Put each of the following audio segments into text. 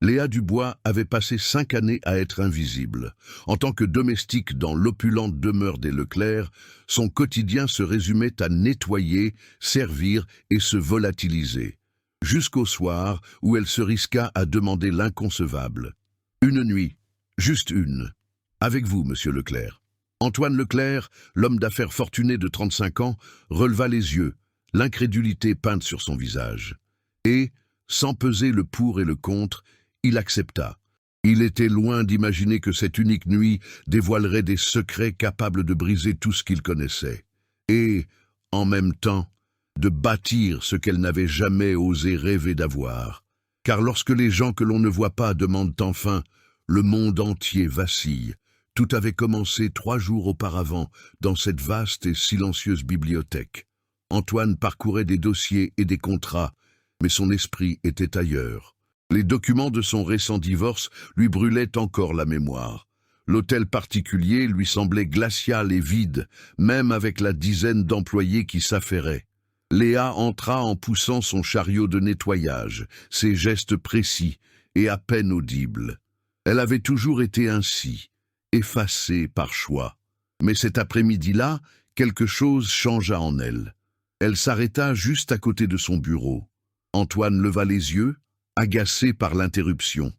Léa Dubois avait passé 5 années à être invisible. En tant que domestique dans l'opulente demeure des Leclerc, son quotidien se résumait à nettoyer, servir et se volatiliser. Jusqu'au soir où elle se risqua à demander l'inconcevable. Une nuit, juste une. Avec vous, monsieur Leclerc. Antoine Leclerc, l'homme d'affaires fortuné de 35 ans, releva les yeux, l'incrédulité peinte sur son visage. Et, sans peser le pour et le contre, il accepta. Il était loin d'imaginer que cette unique nuit dévoilerait des secrets capables de briser tout ce qu'il connaissait. Et, en même temps, de bâtir ce qu'elle n'avait jamais osé rêver d'avoir. Car lorsque les gens que l'on ne voit pas demandent enfin, le monde entier vacille. Tout avait commencé 3 jours auparavant dans cette vaste et silencieuse bibliothèque. Antoine parcourait des dossiers et des contrats, mais son esprit était ailleurs. Les documents de son récent divorce lui brûlaient encore la mémoire. L'hôtel particulier lui semblait glacial et vide, même avec la dizaine d'employés qui s'affairaient. Léa entra en poussant son chariot de nettoyage, ses gestes précis et à peine audibles. Elle avait toujours été ainsi, effacée par choix. Mais cet après-midi-là, quelque chose changea en elle. Elle s'arrêta juste à côté de son bureau. Antoine leva les yeux, agacé par l'interruption,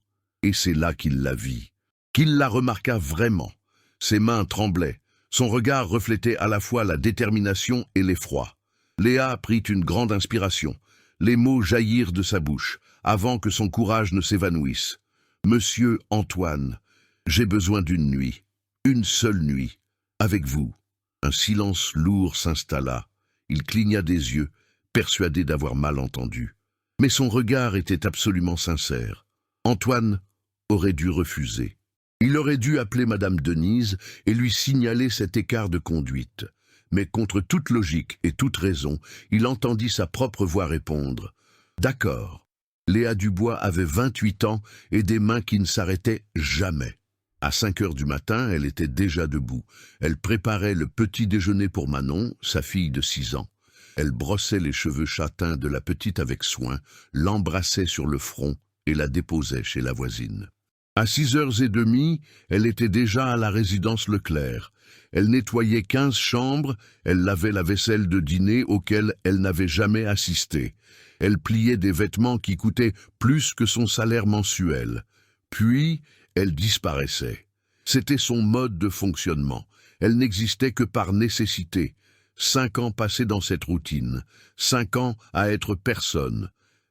et c'est là qu'il la vit. Qu'il la remarqua vraiment. Ses mains tremblaient, son regard reflétait à la fois la détermination et l'effroi. Léa prit une grande inspiration. Les mots jaillirent de sa bouche, avant que son courage ne s'évanouisse. « Monsieur Antoine, j'ai besoin d'une nuit, une seule nuit, avec vous. » Un silence lourd s'installa. Il cligna des yeux, persuadé d'avoir mal entendu. Mais son regard était absolument sincère. Antoine aurait dû refuser. Il aurait dû appeler Madame Denise et lui signaler cet écart de conduite. Mais contre toute logique et toute raison, il entendit sa propre voix répondre « D'accord ». Léa Dubois avait 28 ans et des mains qui ne s'arrêtaient jamais. À 5 heures du matin, elle était déjà debout. Elle préparait le petit déjeuner pour Manon, sa fille de 6 ans. Elle brossait les cheveux châtains de la petite avec soin, l'embrassait sur le front et la déposait chez la voisine. À 6h30, elle était déjà à la résidence Leclerc. Elle nettoyait 15 chambres, elle lavait la vaisselle de dîner auquel elle n'avait jamais assisté. Elle pliait des vêtements qui coûtaient plus que son salaire mensuel. Puis, elle disparaissait. C'était son mode de fonctionnement. Elle n'existait que par nécessité. 5 ans passés dans cette routine, 5 ans à être personne.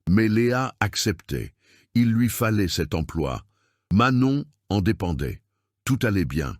Mais Léa acceptait. Il lui fallait cet emploi. Manon en dépendait. Tout allait bien.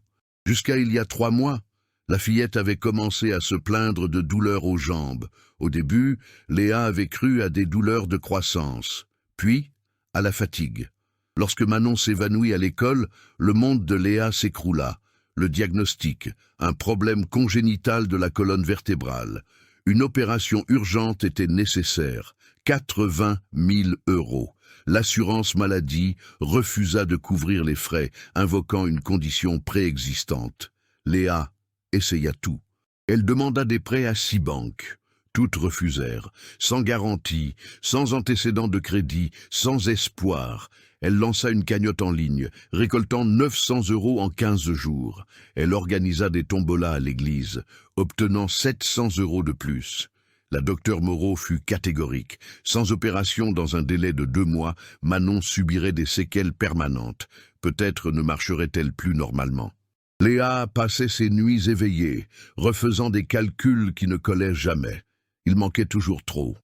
Jusqu'à il y a 3 mois, la fillette avait commencé à se plaindre de douleurs aux jambes. Au début, Léa avait cru à des douleurs de croissance, puis à la fatigue. Lorsque Manon s'évanouit à l'école, le monde de Léa s'écroula. Le diagnostic, un problème congénital de la colonne vertébrale. Une opération urgente était nécessaire. 80 000 €. L'assurance maladie refusa de couvrir les frais, invoquant une condition préexistante. Léa essaya tout. Elle demanda des prêts à 6 banques. Toutes refusèrent, sans garantie, sans antécédent de crédit, sans espoir. Elle lança une cagnotte en ligne, récoltant 900 € en 15 jours. Elle organisa des tombolas à l'église, obtenant 700 € de plus. La docteure Moreau fut catégorique. Sans opération dans un délai de 2 mois, Manon subirait des séquelles permanentes. Peut-être ne marcherait-elle plus normalement. Léa passait ses nuits éveillée, refaisant des calculs qui ne collaient jamais. Il manquait toujours trop.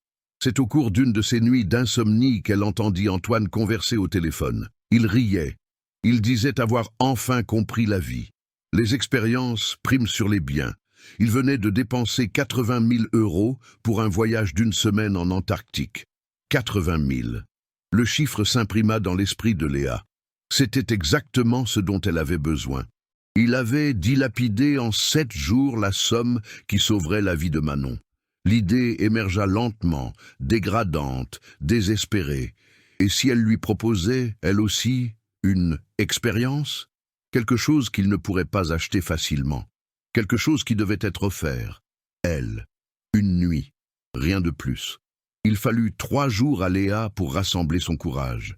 C'est au cours d'une de ces nuits d'insomnie qu'elle entendit Antoine converser au téléphone. Il riait. Il disait avoir enfin compris la vie. Les expériences priment sur les biens. Il venait de dépenser 80 000 € pour un voyage d'1 semaine en Antarctique. 80 000. Le chiffre s'imprima dans l'esprit de Léa. C'était exactement ce dont elle avait besoin. Il avait dilapidé en 7 jours la somme qui sauverait la vie de Manon. L'idée émergea lentement, dégradante, désespérée. Et si elle lui proposait, elle aussi, une expérience? Quelque chose qu'il ne pourrait pas acheter facilement. Quelque chose qui devait être offert. Elle. Une nuit. Rien de plus. Il fallut 3 jours à Léa pour rassembler son courage.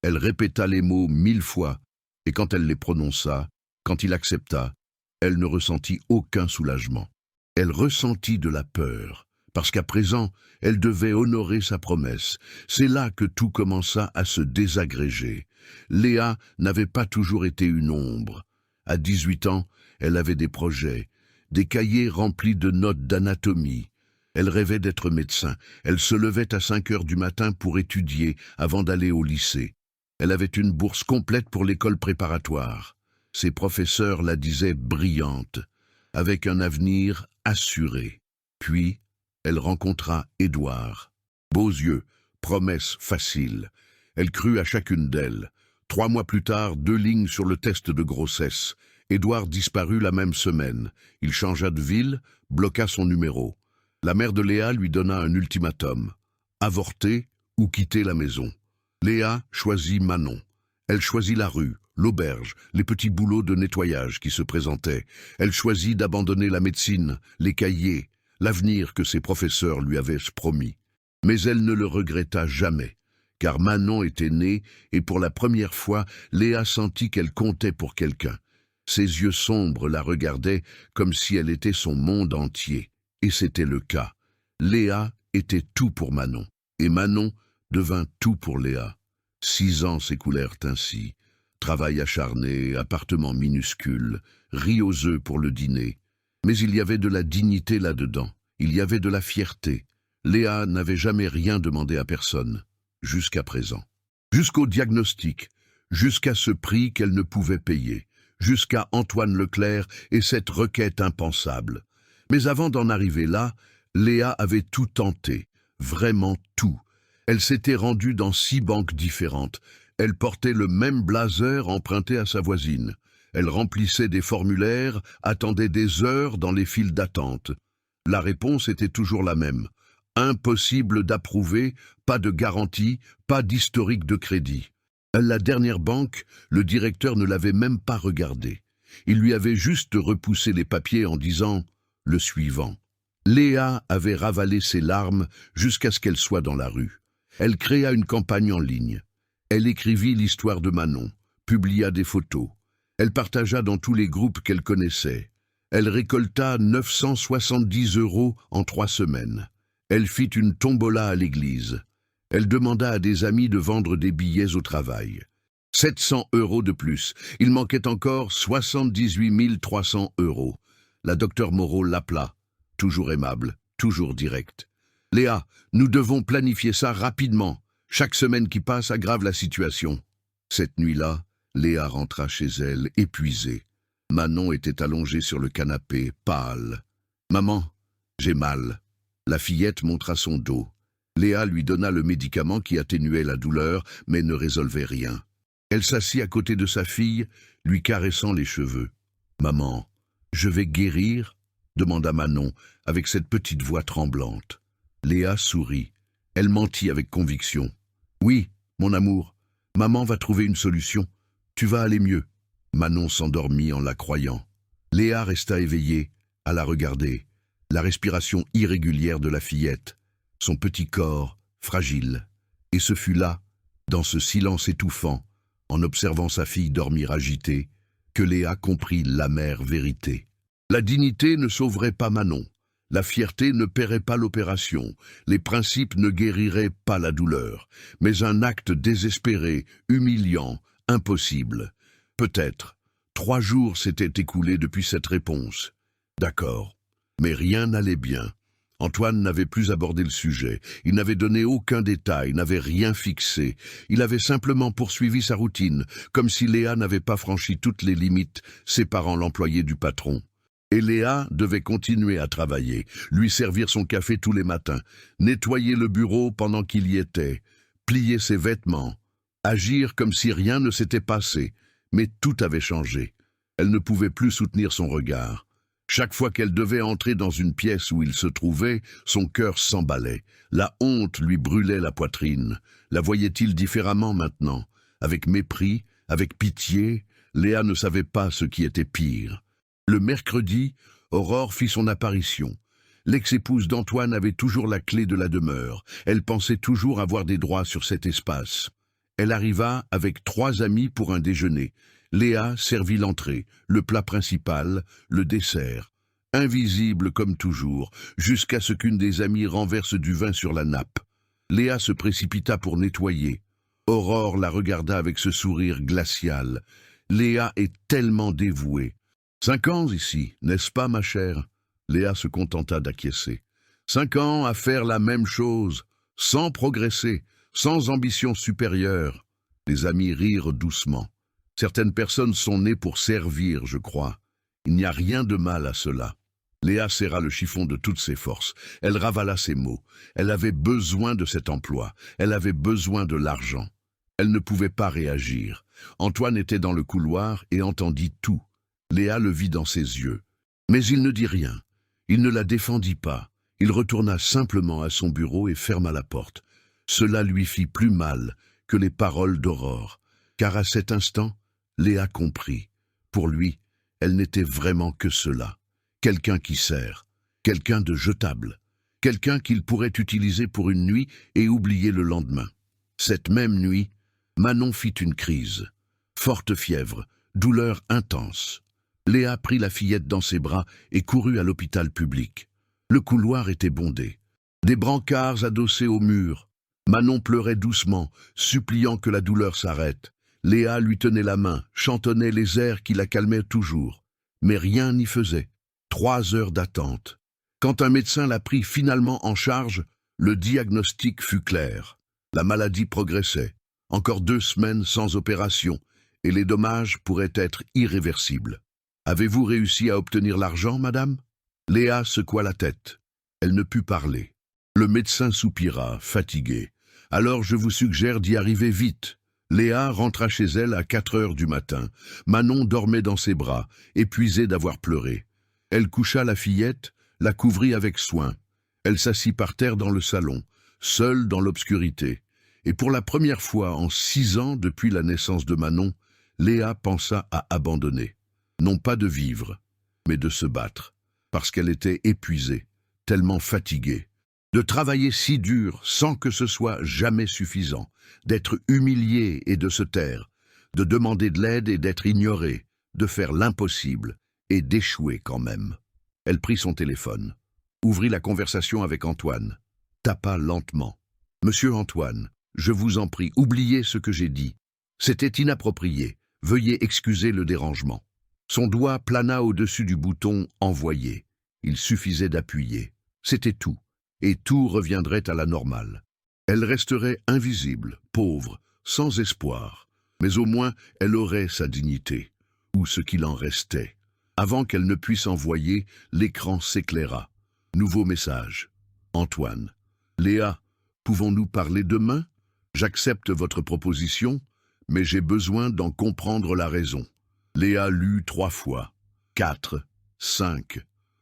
Elle répéta les mots 1000 fois, et quand elle les prononça, quand il accepta, elle ne ressentit aucun soulagement. Elle ressentit de la peur, parce qu'à présent, elle devait honorer sa promesse. C'est là que tout commença à se désagréger. Léa n'avait pas toujours été une ombre. À 18 ans, elle avait des projets, des cahiers remplis de notes d'anatomie. Elle rêvait d'être médecin. Elle se levait à 5 heures du matin pour étudier avant d'aller au lycée. Elle avait une bourse complète pour l'école préparatoire. Ses professeurs la disaient brillante, avec un avenir assuré. Puis, elle rencontra Édouard. Beaux yeux, promesses faciles. Elle crut à chacune d'elles. 3 mois plus tard, 2 lignes sur le test de grossesse. Édouard disparut la même semaine. Il changea de ville, bloqua son numéro. La mère de Léa lui donna un ultimatum. Avorter ou quitter la maison. Léa choisit Manon. Elle choisit la rue, l'auberge, les petits boulots de nettoyage qui se présentaient. Elle choisit d'abandonner la médecine, les cahiers, l'avenir que ses professeurs lui avaient promis. Mais elle ne le regretta jamais, car Manon était née et pour la première fois, Léa sentit qu'elle comptait pour quelqu'un. Ses yeux sombres la regardaient comme si elle était son monde entier. Et c'était le cas. Léa était tout pour Manon, et Manon devint tout pour Léa. 6 ans s'écoulèrent ainsi. Travail acharné, appartement minuscule, riz aux œufs pour le dîner. Mais il y avait de la dignité là-dedans. Il y avait de la fierté. Léa n'avait jamais rien demandé à personne, jusqu'à présent. Jusqu'au diagnostic, jusqu'à ce prix qu'elle ne pouvait payer, jusqu'à Antoine Leclerc et cette requête impensable. Mais avant d'en arriver là, Léa avait tout tenté, vraiment tout. Elle s'était rendue dans 6 banques différentes. Elle portait le même blazer emprunté à sa voisine. Elle remplissait des formulaires, attendait des heures dans les files d'attente. La réponse était toujours la même. Impossible d'approuver, pas de garantie, pas d'historique de crédit. À la dernière banque, le directeur ne l'avait même pas regardée. Il lui avait juste repoussé les papiers en disant « le suivant ». Léa avait ravalé ses larmes jusqu'à ce qu'elle soit dans la rue. Elle créa une campagne en ligne. Elle écrivit l'histoire de Manon, publia des photos. Elle partagea dans tous les groupes qu'elle connaissait. Elle récolta 970 € en 3 semaines. Elle fit une tombola à l'église. Elle demanda à des amis de vendre des billets au travail. 700 € de plus. Il manquait encore 78 300 €. La docteure Moreau l'appela. Toujours aimable, toujours direct. « Léa, nous devons planifier ça rapidement. Chaque semaine qui passe aggrave la situation. » Cette nuit-là, Léa rentra chez elle, épuisée. Manon était allongée sur le canapé, pâle. « Maman, j'ai mal. » La fillette montra son dos. Léa lui donna le médicament qui atténuait la douleur, mais ne résolvait rien. Elle s'assit à côté de sa fille, lui caressant les cheveux. « Maman, je vais guérir ?» demanda Manon, avec cette petite voix tremblante. Léa sourit. Elle mentit avec conviction. « Oui, mon amour, maman va trouver une solution. Tu vas aller mieux. » Manon s'endormit en la croyant. Léa resta éveillée, à la regarder. La respiration irrégulière de la fillette, son petit corps, fragile. Et ce fut là, dans ce silence étouffant, en observant sa fille dormir agitée, que Léa comprit l'amère vérité. La dignité ne sauverait pas Manon. La fierté ne paierait pas l'opération. Les principes ne guériraient pas la douleur. Mais un acte désespéré, humiliant, impossible. Peut-être. 3 jours s'étaient écoulés depuis cette réponse. D'accord. Mais rien n'allait bien. Antoine n'avait plus abordé le sujet. Il n'avait donné aucun détail, n'avait rien fixé. Il avait simplement poursuivi sa routine, comme si Léa n'avait pas franchi toutes les limites séparant l'employé du patron. Et Léa devait continuer à travailler, lui servir son café tous les matins, nettoyer le bureau pendant qu'il y était, plier ses vêtements, agir comme si rien ne s'était passé, mais tout avait changé. Elle ne pouvait plus soutenir son regard. Chaque fois qu'elle devait entrer dans une pièce où il se trouvait, son cœur s'emballait. La honte lui brûlait la poitrine. La voyait-il différemment maintenant? Avec mépris, avec pitié, Léa ne savait pas ce qui était pire. Le mercredi, Aurore fit son apparition. L'ex-épouse d'Antoine avait toujours la clé de la demeure. Elle pensait toujours avoir des droits sur cet espace. Elle arriva avec 3 amis pour un déjeuner. Léa servit l'entrée, le plat principal, le dessert. Invisible comme toujours, jusqu'à ce qu'une des amies renverse du vin sur la nappe. Léa se précipita pour nettoyer. Aurore la regarda avec ce sourire glacial. Léa est tellement dévouée. 5 ans ici, n'est-ce pas, ma chère? Léa se contenta d'acquiescer. 5 ans à faire la même chose, sans progresser, sans ambition supérieure. Les amis rirent doucement. Certaines personnes sont nées pour servir, je crois. Il n'y a rien de mal à cela. Léa serra le chiffon de toutes ses forces. Elle ravala ses mots. Elle avait besoin de cet emploi. Elle avait besoin de l'argent. Elle ne pouvait pas réagir. Antoine était dans le couloir et entendit tout. Léa le vit dans ses yeux. Mais il ne dit rien. Il ne la défendit pas. Il retourna simplement à son bureau et ferma la porte. Cela lui fit plus mal que les paroles d'Aurore, car à cet instant, Léa comprit. Pour lui, elle n'était vraiment que cela. Quelqu'un qui sert, quelqu'un de jetable, quelqu'un qu'il pourrait utiliser pour une nuit et oublier le lendemain. Cette même nuit, Manon fit une crise. Forte fièvre, douleur intense. Léa prit la fillette dans ses bras et courut à l'hôpital public. Le couloir était bondé. Des brancards adossés au mur. Manon pleurait doucement, suppliant que la douleur s'arrête. Léa lui tenait la main, chantonnait les airs qui la calmaient toujours. Mais rien n'y faisait. 3 heures d'attente. Quand un médecin la prit finalement en charge, le diagnostic fut clair. La maladie progressait. Encore 2 semaines sans opération, et les dommages pourraient être irréversibles. Avez-vous réussi à obtenir l'argent, madame? Léa secoua la tête. Elle ne put parler. Le médecin soupira, fatigué. Alors je vous suggère d'y arriver vite. Léa rentra chez elle à 4 heures du matin. Manon dormait dans ses bras, épuisée d'avoir pleuré. Elle coucha la fillette, la couvrit avec soin. Elle s'assit par terre dans le salon, seule dans l'obscurité. Et pour la première fois en 6 ans depuis la naissance de Manon, Léa pensa à abandonner. Non pas de vivre, mais de se battre, parce qu'elle était épuisée, tellement fatiguée. De travailler si dur sans que ce soit jamais suffisant, d'être humiliée et de se taire, de demander de l'aide et d'être ignorée, de faire l'impossible et d'échouer quand même. Elle prit son téléphone, ouvrit la conversation avec Antoine, tapa lentement. « Monsieur Antoine, je vous en prie, oubliez ce que j'ai dit. C'était inapproprié, veuillez excuser le dérangement. » Son doigt plana au-dessus du bouton « Envoyer ». Il suffisait d'appuyer. C'était tout. Et tout reviendrait à la normale. Elle resterait invisible, pauvre, sans espoir, mais au moins elle aurait sa dignité, ou ce qu'il en restait. Avant qu'elle ne puisse envoyer, l'écran s'éclaira. Nouveau message. Antoine. Léa, pouvons-nous parler demain? J'accepte votre proposition, mais j'ai besoin d'en comprendre la raison. Léa lut 3 fois. 4, 5.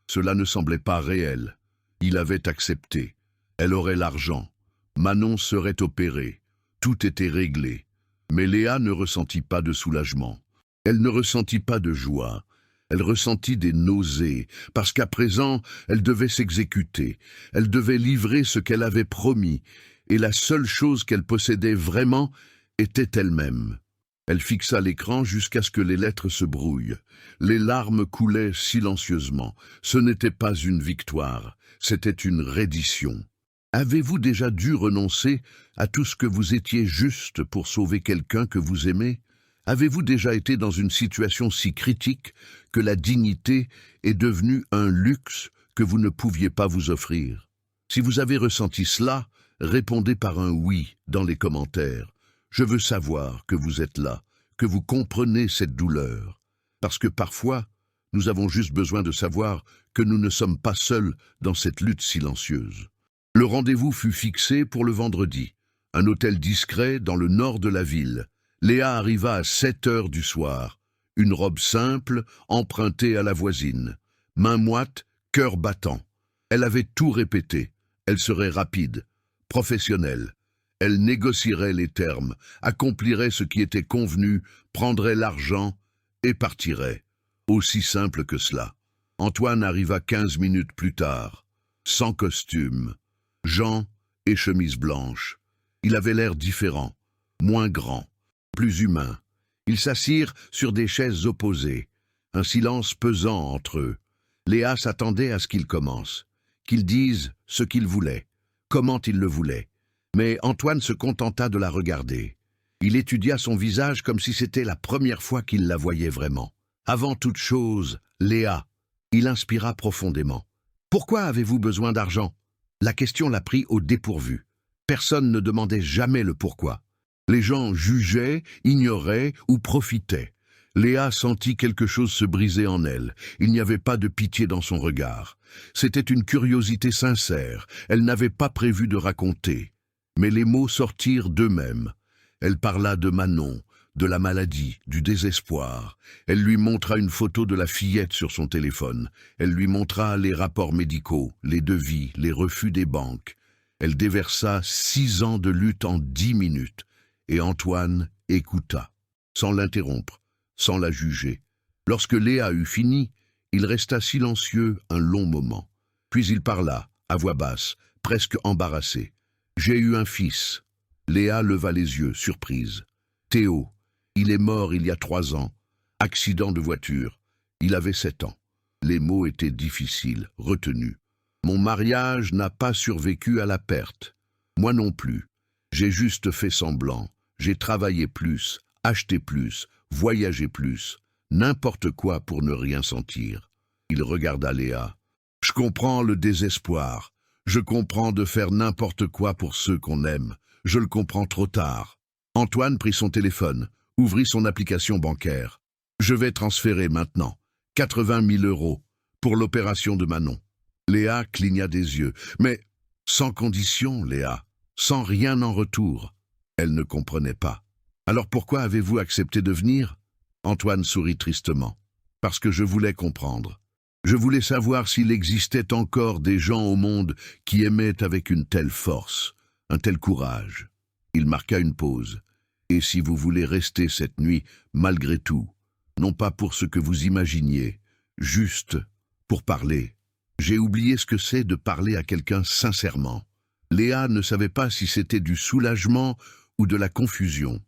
Cela ne semblait pas réel. Il avait accepté. Elle aurait l'argent. Manon serait opérée. Tout était réglé. Mais Léa ne ressentit pas de soulagement. Elle ne ressentit pas de joie. Elle ressentit des nausées, parce qu'à présent, elle devait s'exécuter. Elle devait livrer ce qu'elle avait promis, et la seule chose qu'elle possédait vraiment était elle-même. Elle fixa l'écran jusqu'à ce que les lettres se brouillent. Les larmes coulaient silencieusement. Ce n'était pas une victoire, c'était une reddition. Avez-vous déjà dû renoncer à tout ce que vous étiez juste pour sauver quelqu'un que vous aimez? Avez-vous déjà été dans une situation si critique que la dignité est devenue un luxe que vous ne pouviez pas vous offrir? Si vous avez ressenti cela, répondez par un oui dans les commentaires. Je veux savoir que vous êtes là, que vous comprenez cette douleur. Parce que parfois, nous avons juste besoin de savoir que nous ne sommes pas seuls dans cette lutte silencieuse. Le rendez-vous fut fixé pour le vendredi. Un hôtel discret dans le nord de la ville. Léa arriva à 7 heures du soir. Une robe simple, empruntée à la voisine. Main moite, cœur battant. Elle avait tout répété. Elle serait rapide, professionnelle. Elle négocierait les termes, accomplirait ce qui était convenu, prendrait l'argent et partirait. Aussi simple que cela. Antoine arriva 15 minutes plus tard, sans costume, Jean et chemise blanche. Il avait l'air différent, moins grand, plus humain. Ils s'assirent sur des chaises opposées, un silence pesant entre eux. Léa s'attendait à ce qu'ils commencent, qu'ils disent ce qu'ils voulaient, comment ils le voulaient. Mais Antoine se contenta de la regarder. Il étudia son visage comme si c'était la première fois qu'il la voyait vraiment. Avant toute chose, Léa. Il inspira profondément. « Pourquoi avez-vous besoin d'argent ?» La question l'a pris au dépourvu. Personne ne demandait jamais le pourquoi. Les gens jugeaient, ignoraient ou profitaient. Léa sentit quelque chose se briser en elle. Il n'y avait pas de pitié dans son regard. C'était une curiosité sincère. Elle n'avait pas prévu de raconter. Mais les mots sortirent d'eux-mêmes. Elle parla de Manon, de la maladie, du désespoir. Elle lui montra une photo de la fillette sur son téléphone. Elle lui montra les rapports médicaux, les devis, les refus des banques. Elle déversa 6 ans de lutte en 10 minutes. Et Antoine écouta, sans l'interrompre, sans la juger. Lorsque Léa eut fini, il resta silencieux un long moment. Puis il parla, à voix basse, presque embarrassé. « J'ai eu un fils. » Léa leva les yeux, surprise. « Théo, il est mort il y a 3 ans. Accident de voiture. Il avait 7 ans. » Les mots étaient difficiles, retenus. « Mon mariage n'a pas survécu à la perte. Moi non plus. J'ai juste fait semblant. J'ai travaillé plus, acheté plus, voyagé plus. N'importe quoi pour ne rien sentir. » Il regarda Léa. « Je comprends le désespoir. Je comprends de faire n'importe quoi pour ceux qu'on aime. Je le comprends trop tard. » Antoine prit son téléphone, ouvrit son application bancaire. « Je vais transférer maintenant. 80 000 € pour l'opération de Manon. » Léa cligna des yeux. « Mais sans condition, Léa, sans rien en retour. » Elle ne comprenait pas. « Alors pourquoi avez-vous accepté de venir ?» Antoine sourit tristement. « Parce que je voulais comprendre. Je voulais savoir s'il existait encore des gens au monde qui aimaient avec une telle force, un tel courage. » Il marqua une pause. « Et si vous voulez rester cette nuit, malgré tout, non pas pour ce que vous imaginiez, juste pour parler. J'ai oublié ce que c'est de parler à quelqu'un sincèrement. » Léa ne savait pas si c'était du soulagement ou de la confusion.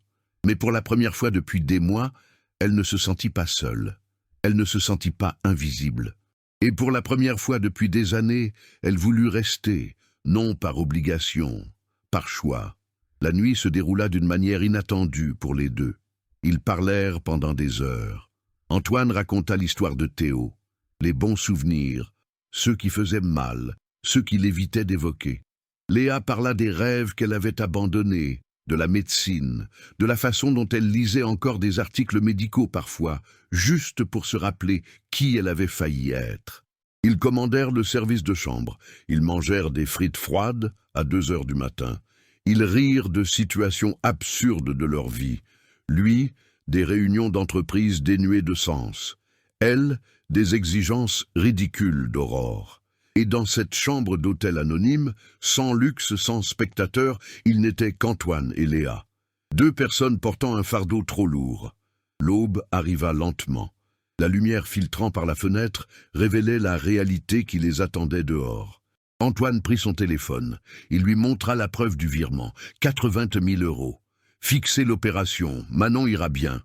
Mais pour la première fois depuis des mois, elle ne se sentit pas seule. Elle ne se sentit pas invisible. Et pour la première fois depuis des années, elle voulut rester, non par obligation, par choix. La nuit se déroula d'une manière inattendue pour les deux. Ils parlèrent pendant des heures. Antoine raconta l'histoire de Théo, les bons souvenirs, ceux qui faisaient mal, ceux qu'il évitait d'évoquer. Léa parla des rêves qu'elle avait abandonnés, de la médecine, de la façon dont elle lisait encore des articles médicaux parfois, juste pour se rappeler qui elle avait failli être. Ils commandèrent le service de chambre. Ils mangèrent des frites froides à 2 heures du matin. Ils rirent de situations absurdes de leur vie. Lui, des réunions d'entreprise dénuées de sens. Elle, des exigences ridicules d'Aurore. Et dans cette chambre d'hôtel anonyme, sans luxe, sans spectateurs, il n'était qu'Antoine et Léa. 2 personnes portant un fardeau trop lourd. L'aube arriva lentement. La lumière filtrant par la fenêtre révélait la réalité qui les attendait dehors. Antoine prit son téléphone. Il lui montra la preuve du virement. 80 000 €. Fixez l'opération. Manon ira bien.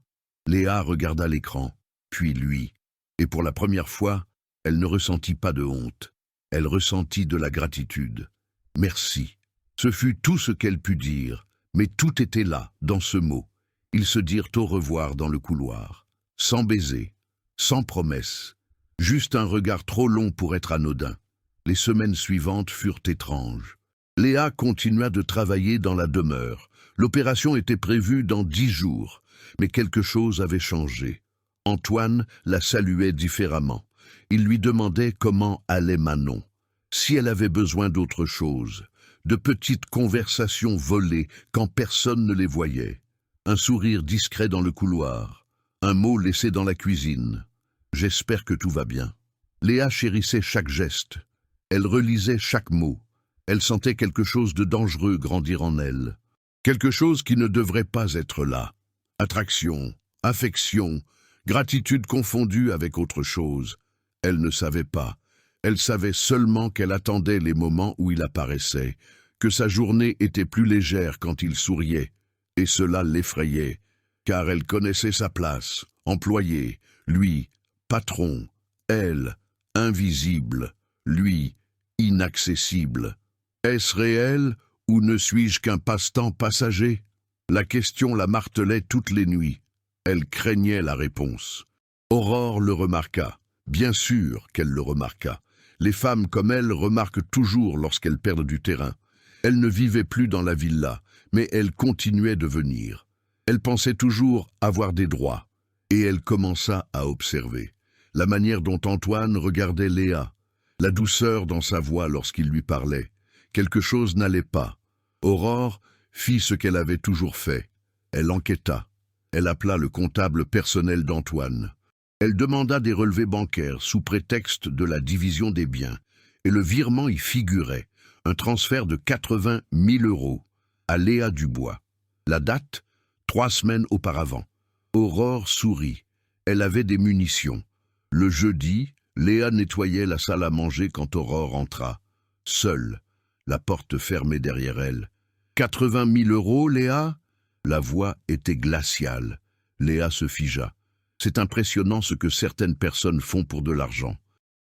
Léa regarda l'écran, puis lui. Et pour la première fois, elle ne ressentit pas de honte. Elle ressentit de la gratitude. Merci. Ce fut tout ce qu'elle put dire, mais tout était là, dans ce mot. Ils se dirent au revoir dans le couloir, sans baiser, sans promesse, juste un regard trop long pour être anodin. Les semaines suivantes furent étranges. Léa continua de travailler dans la demeure. L'opération était prévue dans 10 jours, mais quelque chose avait changé. Antoine la saluait différemment. Il lui demandait comment allait Manon, si elle avait besoin d'autre chose, de petites conversations volées quand personne ne les voyait, un sourire discret dans le couloir, un mot laissé dans la cuisine. « J'espère que tout va bien. » Léa chérissait chaque geste. Elle relisait chaque mot. Elle sentait quelque chose de dangereux grandir en elle. Quelque chose qui ne devrait pas être là. Attraction, affection, gratitude confondue avec autre chose. Elle ne savait pas. Elle savait seulement qu'elle attendait les moments où il apparaissait, que sa journée était plus légère quand il souriait, Et cela l'effrayait, car elle connaissait sa place, employé, lui, patron, elle, invisible, lui, inaccessible. Est-ce réel ou ne suis-je qu'un passe-temps passager? La question la martelait toutes les nuits. Elle craignait la réponse. Aurore le remarqua. Bien sûr qu'elle le remarqua. Les femmes comme elle remarquent toujours lorsqu'elles perdent du terrain. Elle ne vivait plus dans la villa, mais elle continuait de venir. Elle pensait toujours avoir des droits. Et elle commença à observer la manière dont Antoine regardait Léa, la douceur dans sa voix lorsqu'il lui parlait. Quelque chose n'allait pas. Aurore fit ce qu'elle avait toujours fait. Elle enquêta. Elle appela le comptable personnel d'Antoine. Elle demanda des relevés bancaires sous prétexte de la division des biens, et le virement y figurait, un transfert de 80 000 € à Léa Dubois. La date, 3 semaines auparavant. Aurore sourit. Elle avait des munitions. Le jeudi, Léa nettoyait la salle à manger quand Aurore entra. Seule, la porte fermée derrière elle. 80 000 €, Léa? La voix était glaciale. Léa se figea. C'est impressionnant ce que certaines personnes font pour de l'argent.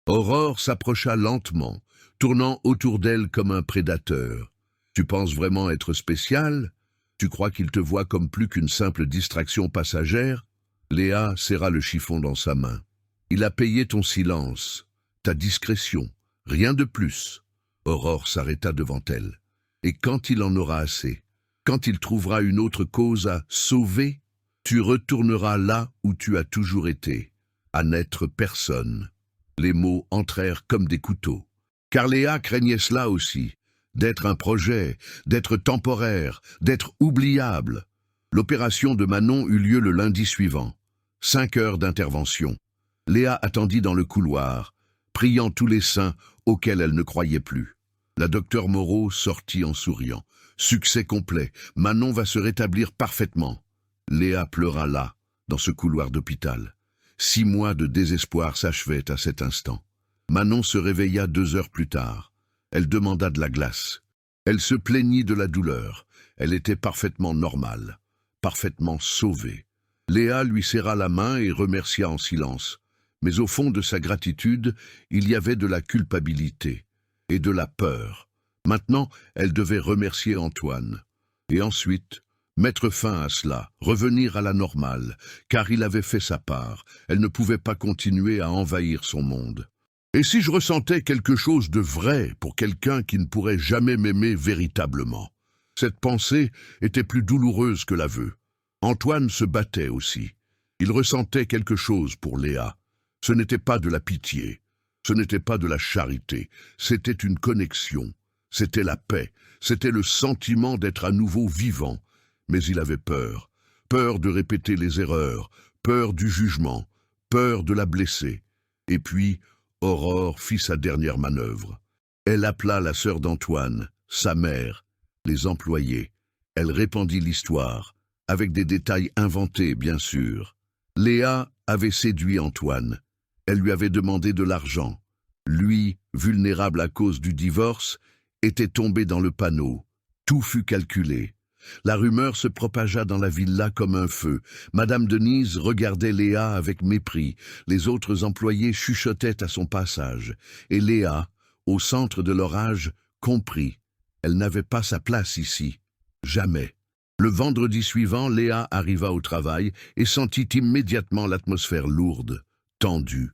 Aurore s'approcha lentement, tournant autour d'elle comme un prédateur. Tu penses vraiment être spécial? Tu crois qu'il te voit comme plus qu'une simple distraction passagère? Léa serra le chiffon dans sa main. Il a payé ton silence, ta discrétion, rien de plus. Aurore s'arrêta devant elle. Et quand il en aura assez, quand il trouvera une autre cause à sauver, tu retourneras là où tu as toujours été, à n'être personne. Les mots entrèrent comme des couteaux. Car Léa craignait cela aussi, d'être un projet, d'être temporaire, d'être oubliable. L'opération de Manon eut lieu le lundi suivant. 5 heures d'intervention. Léa attendit dans le couloir, priant tous les saints auxquels elle ne croyait plus. La docteure Moreau sortit en souriant. Succès complet, Manon va se rétablir parfaitement. Léa pleura là, dans ce couloir d'hôpital. 6 mois de désespoir s'achevaient à cet instant. Manon se réveilla 2 heures plus tard. Elle demanda de la glace. Elle se plaignit de la douleur. Elle était parfaitement normale, parfaitement sauvée. Léa lui serra la main et remercia en silence. Mais au fond de sa gratitude, il y avait de la culpabilité et de la peur. Maintenant, elle devait remercier Antoine. Et ensuite, mettre fin à cela, revenir à la normale, car il avait fait sa part. Elle ne pouvait pas continuer à envahir son monde. Et si je ressentais quelque chose de vrai pour quelqu'un qui ne pourrait jamais m'aimer véritablement? Cette pensée était plus douloureuse que l'aveu. Antoine se battait aussi. Il ressentait quelque chose pour Léa. Ce n'était pas de la pitié, ce n'était pas de la charité, c'était une connexion, c'était la paix, c'était le sentiment d'être à nouveau vivant. Mais il avait peur, peur de répéter les erreurs, peur du jugement, peur de la blesser. Et puis, Aurore fit sa dernière manœuvre. Elle appela la sœur d'Antoine, sa mère, les employés. Elle répandit l'histoire, avec des détails inventés, bien sûr. Léa avait séduit Antoine. Elle lui avait demandé de l'argent. Lui, vulnérable à cause du divorce, était tombé dans le panneau. Tout fut calculé. La rumeur se propagea dans la villa comme un feu. Madame Denise regardait Léa avec mépris. Les autres employés chuchotaient à son passage. Et Léa, au centre de l'orage, comprit. Elle n'avait pas sa place ici. Jamais. Le vendredi suivant, Léa arriva au travail et sentit immédiatement l'atmosphère lourde, tendue.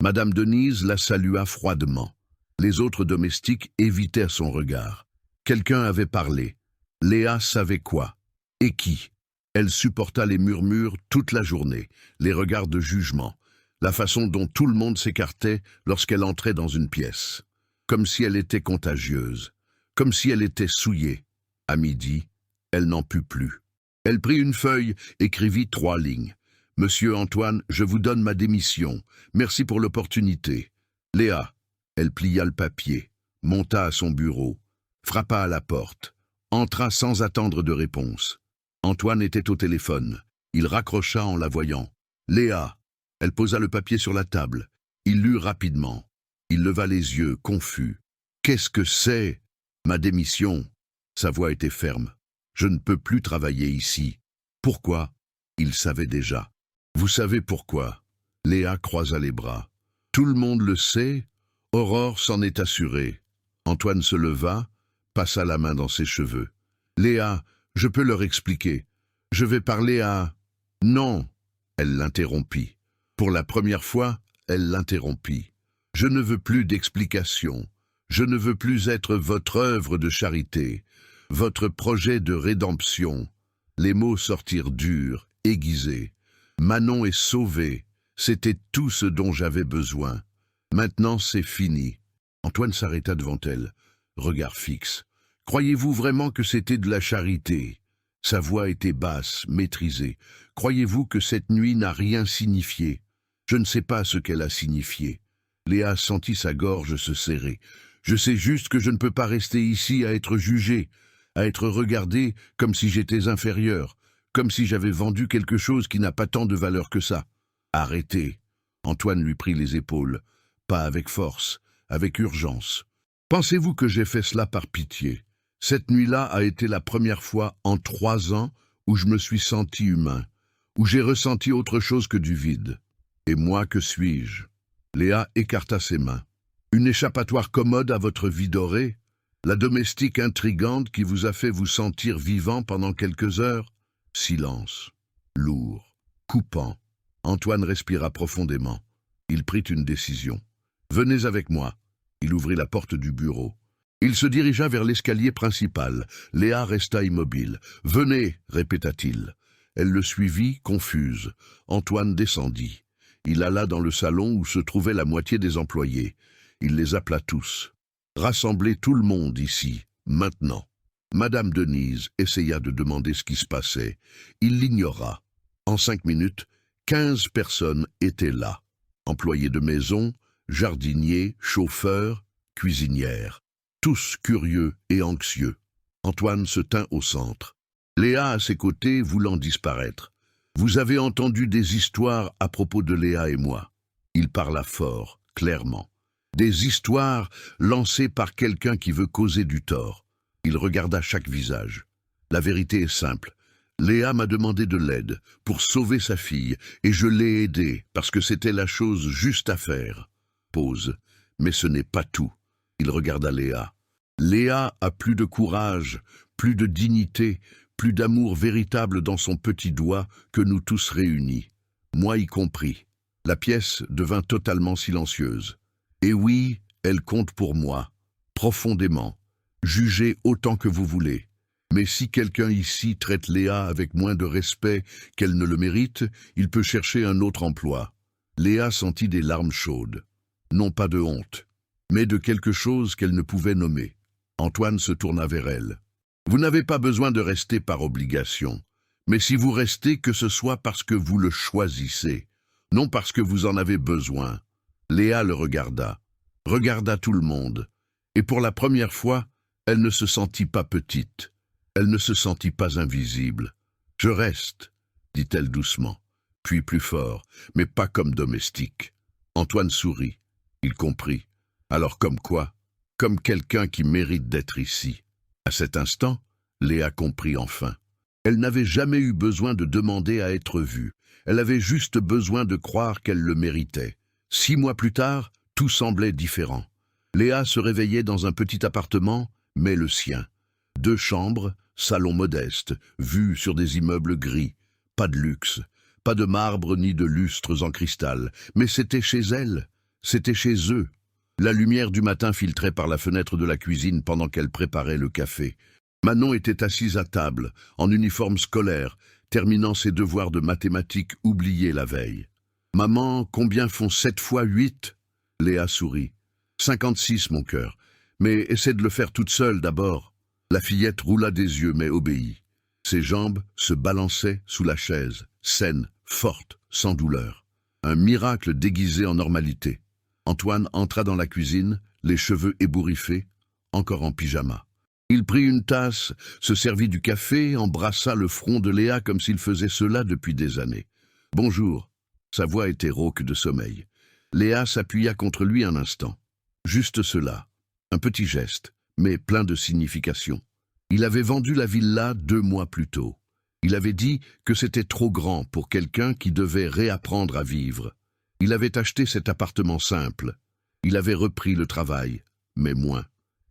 Madame Denise la salua froidement. Les autres domestiques évitèrent son regard. Quelqu'un avait parlé. Léa savait quoi? Et qui? Elle supporta les murmures toute la journée, les regards de jugement, la façon dont tout le monde s'écartait lorsqu'elle entrait dans une pièce. Comme si elle était contagieuse, comme si elle était souillée. À midi, elle n'en put plus. Elle prit une feuille, écrivit 3 lignes. « Monsieur Antoine, je vous donne ma démission. Merci pour l'opportunité. » Léa, elle plia le papier, monta à son bureau, frappa à la porte, entra sans attendre de réponse. Antoine était au téléphone. Il raccrocha en la voyant. « Léa !» Elle posa le papier sur la table. Il lut rapidement. Il leva les yeux, confus. « Qu'est-ce que c'est? Ma démission ?» Sa voix était ferme. Je ne peux plus travailler ici. Pourquoi? Il savait déjà. Vous savez pourquoi? Léa croisa les bras. Tout le monde le sait, Aurore s'en est assurée. Antoine se leva, passa la main dans ses cheveux. Léa, je peux leur expliquer. Je vais parler à... Non, elle l'interrompit. Pour la première fois, elle l'interrompit. Je ne veux plus d'explications. Je ne veux plus être votre œuvre de charité, votre projet de rédemption. Les mots sortirent durs, aiguisés. Manon est sauvée. C'était tout ce dont j'avais besoin. Maintenant, c'est fini. Antoine s'arrêta devant elle, regard fixe. Croyez-vous vraiment que c'était de la charité? Sa voix était basse, maîtrisée. Croyez-vous que cette nuit n'a rien signifié? Je ne sais pas ce qu'elle a signifié. Léa sentit sa gorge se serrer. Je sais juste que je ne peux pas rester ici à être jugé, à être regardé comme si j'étais inférieur, comme si j'avais vendu quelque chose qui n'a pas tant de valeur que ça. Arrêtez. Antoine lui prit les épaules, pas avec force, avec urgence. Pensez-vous que j'ai fait cela par pitié? Cette nuit-là a été la première fois en 3 ans où je me suis senti humain, où j'ai ressenti autre chose que du vide. Et moi, que suis-je? Léa écarta ses mains. Une échappatoire commode à votre vie dorée? La domestique intrigante qui vous a fait vous sentir vivant pendant quelques heures? Silence. Lourd. Coupant. Antoine respira profondément. Il prit une décision. Venez avec moi. Il ouvrit la porte du bureau. Il se dirigea vers l'escalier principal. Léa resta immobile. « Venez » répéta-t-il. Elle le suivit, confuse. Antoine descendit. Il alla dans le salon où se trouvait la moitié des employés. Il les appela tous. « Rassemblez tout le monde ici, maintenant. » Madame Denise essaya de demander ce qui se passait. Il l'ignora. En 5 minutes, 15 personnes étaient là. Employés de maison, jardiniers, chauffeurs, cuisinières. Tous curieux et anxieux. Antoine se tint au centre. Léa à ses côtés, voulant disparaître. Vous avez entendu des histoires à propos de Léa et moi. Il parla fort, clairement. Des histoires lancées par quelqu'un qui veut causer du tort. Il regarda chaque visage. La vérité est simple. Léa m'a demandé de l'aide pour sauver sa fille et je l'ai aidée parce que c'était la chose juste à faire. Pause. Mais ce n'est pas tout. Il regarda Léa. Léa a plus de courage, plus de dignité, plus d'amour véritable dans son petit doigt que nous tous réunis. Moi y compris. La pièce devint totalement silencieuse. Et oui, elle compte pour moi, profondément. Jugez autant que vous voulez. Mais si quelqu'un ici traite Léa avec moins de respect qu'elle ne le mérite, il peut chercher un autre emploi. Léa sentit des larmes chaudes. Non pas de honte, mais de quelque chose qu'elle ne pouvait nommer. Antoine se tourna vers elle. Vous n'avez pas besoin de rester par obligation, mais si vous restez, que ce soit parce que vous le choisissez, non parce que vous en avez besoin. Léa le regarda tout le monde, et pour la première fois, elle ne se sentit pas petite, elle ne se sentit pas invisible. « Je reste », dit-elle doucement, puis plus fort, mais pas comme domestique. Antoine sourit, il comprit. Alors comme quoi? Comme quelqu'un qui mérite d'être ici. À cet instant, Léa comprit enfin. Elle n'avait jamais eu besoin de demander à être vue. Elle avait juste besoin de croire qu'elle le méritait. 6 mois plus tard, tout semblait différent. Léa se réveillait dans un petit appartement, mais le sien. 2 chambres, salon modeste, vue sur des immeubles gris. Pas de luxe, pas de marbre ni de lustres en cristal. Mais c'était chez elle, c'était chez eux. La lumière du matin filtrait par la fenêtre de la cuisine pendant qu'elle préparait le café. Manon était assise à table, en uniforme scolaire, terminant ses devoirs de mathématiques oubliés la veille. « Maman, combien font 7 fois 8 ?» Léa sourit. « 56, mon cœur. Mais essaie de le faire toute seule d'abord. » La fillette roula des yeux mais obéit. Ses jambes se balançaient sous la chaise, saines, fortes, sans douleur. Un miracle déguisé en normalité. Antoine entra dans la cuisine, les cheveux ébouriffés, encore en pyjama. Il prit une tasse, se servit du café, embrassa le front de Léa comme s'il faisait cela depuis des années. « Bonjour ». Sa voix était rauque de sommeil. Léa s'appuya contre lui un instant. Juste cela, un petit geste, mais plein de signification. Il avait vendu la villa 2 mois plus tôt. Il avait dit que c'était trop grand pour quelqu'un qui devait réapprendre à vivre. Il avait acheté cet appartement simple. Il avait repris le travail, mais moins.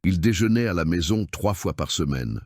Il déjeunait à la maison 3 fois par semaine.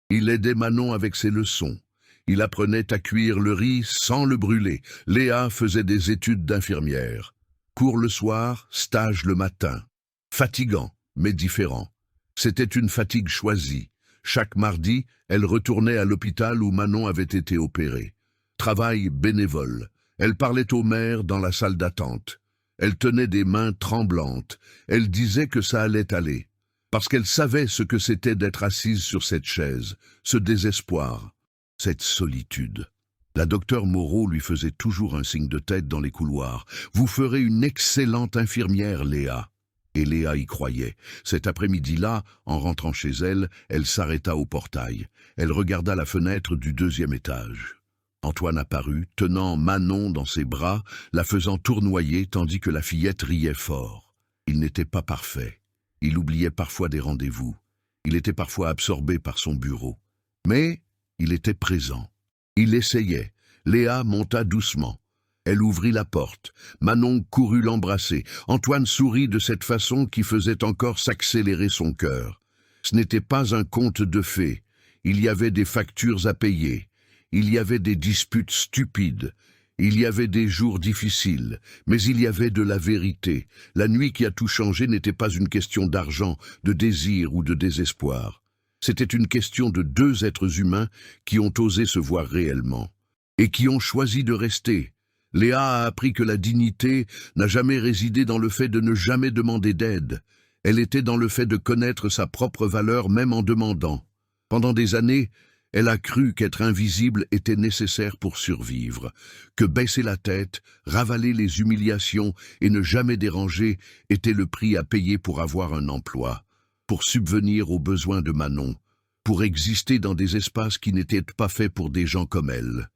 Il aidait Manon avec ses leçons. Il apprenait à cuire le riz sans le brûler. Léa faisait des études d'infirmière. Cours le soir, stage le matin. Fatigant, mais différent. C'était une fatigue choisie. Chaque mardi, elle retournait à l'hôpital où Manon avait été opérée. Travail bénévole. Elle parlait au maire dans la salle d'attente. Elle tenait des mains tremblantes. Elle disait que ça allait aller. Parce qu'elle savait ce que c'était d'être assise sur cette chaise, ce désespoir, cette solitude. La docteure Moreau lui faisait toujours un signe de tête dans les couloirs. « Vous ferez une excellente infirmière, Léa !» Et Léa y croyait. Cet après-midi-là, en rentrant chez elle, elle s'arrêta au portail. Elle regarda la fenêtre du 2e étage. Antoine apparut, tenant Manon dans ses bras, la faisant tournoyer tandis que la fillette riait fort. Il n'était pas parfait. Il oubliait parfois des rendez-vous. Il était parfois absorbé par son bureau. Mais il était présent. Il essayait. Léa monta doucement. Elle ouvrit la porte. Manon courut l'embrasser. Antoine sourit de cette façon qui faisait encore s'accélérer son cœur. Ce n'était pas un conte de fées. Il y avait des factures à payer. Il y avait des disputes stupides. Il y avait des jours difficiles, mais il y avait de la vérité. La nuit qui a tout changé n'était pas une question d'argent, de désir ou de désespoir. C'était une question de 2 êtres humains qui ont osé se voir réellement et qui ont choisi de rester. Léa a appris que la dignité n'a jamais résidé dans le fait de ne jamais demander d'aide. Elle était dans le fait de connaître sa propre valeur même en demandant. Pendant des années, elle a cru qu'être invisible était nécessaire pour survivre, que baisser la tête, ravaler les humiliations et ne jamais déranger était le prix à payer pour avoir un emploi, pour subvenir aux besoins de Manon, pour exister dans des espaces qui n'étaient pas faits pour des gens comme elle.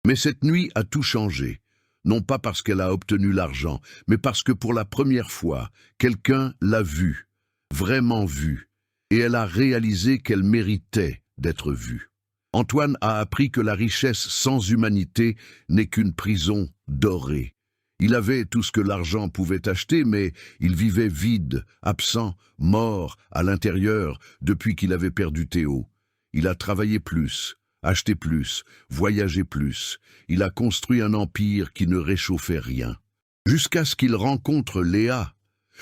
Mais cette nuit a tout changé, non pas parce qu'elle a obtenu l'argent, mais parce que pour la première fois, quelqu'un l'a vue, vraiment vue, et elle a réalisé qu'elle méritait d'être vue. Antoine a appris que la richesse sans humanité n'est qu'une prison dorée. Il avait tout ce que l'argent pouvait acheter, mais il vivait vide, absent, mort à l'intérieur depuis qu'il avait perdu Théo. Il a travaillé plus, acheté plus, voyagé plus. Il a construit un empire qui ne réchauffait rien. Jusqu'à ce qu'il rencontre Léa,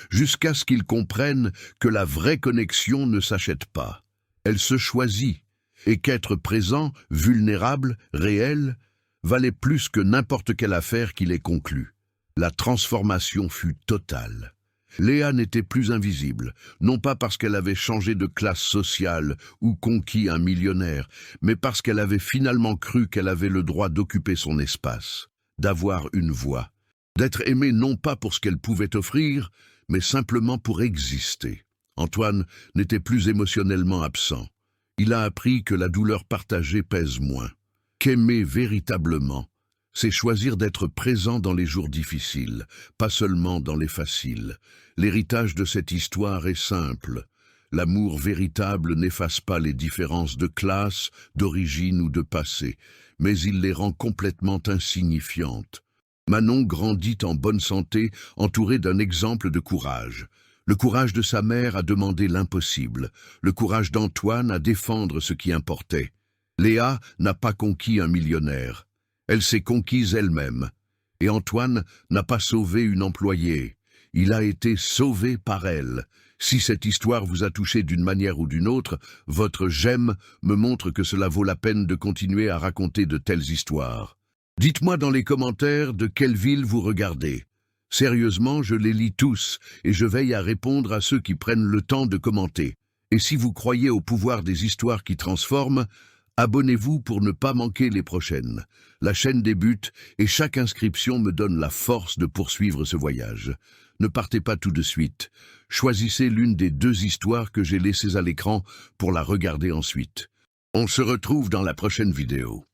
jusqu'à ce qu'il comprenne que la vraie connexion ne s'achète pas. Elle se choisit. Et qu'être présent, vulnérable, réel, valait plus que n'importe quelle affaire qu'il ait conclue. La transformation fut totale. Léa n'était plus invisible, non pas parce qu'elle avait changé de classe sociale ou conquis un millionnaire, mais parce qu'elle avait finalement cru qu'elle avait le droit d'occuper son espace, d'avoir une voix, d'être aimée non pas pour ce qu'elle pouvait offrir, mais simplement pour exister. Antoine n'était plus émotionnellement absent. Il a appris que la douleur partagée pèse moins. Qu'aimer véritablement, c'est choisir d'être présent dans les jours difficiles, pas seulement dans les faciles. L'héritage de cette histoire est simple. L'amour véritable n'efface pas les différences de classe, d'origine ou de passé, mais il les rend complètement insignifiantes. Manon grandit en bonne santé, entourée d'un exemple de courage. Le courage de sa mère à demander l'impossible, le courage d'Antoine à défendre ce qui importait. Léa n'a pas conquis un millionnaire. Elle s'est conquise elle-même. Et Antoine n'a pas sauvé une employée. Il a été sauvé par elle. Si cette histoire vous a touché d'une manière ou d'une autre, votre j'aime me montre que cela vaut la peine de continuer à raconter de telles histoires. Dites-moi dans les commentaires de quelle ville vous regardez. Sérieusement, je les lis tous et je veille à répondre à ceux qui prennent le temps de commenter. Et si vous croyez au pouvoir des histoires qui transforment, abonnez-vous pour ne pas manquer les prochaines. La chaîne débute et chaque inscription me donne la force de poursuivre ce voyage. Ne partez pas tout de suite. Choisissez l'une des 2 histoires que j'ai laissées à l'écran pour la regarder ensuite. On se retrouve dans la prochaine vidéo.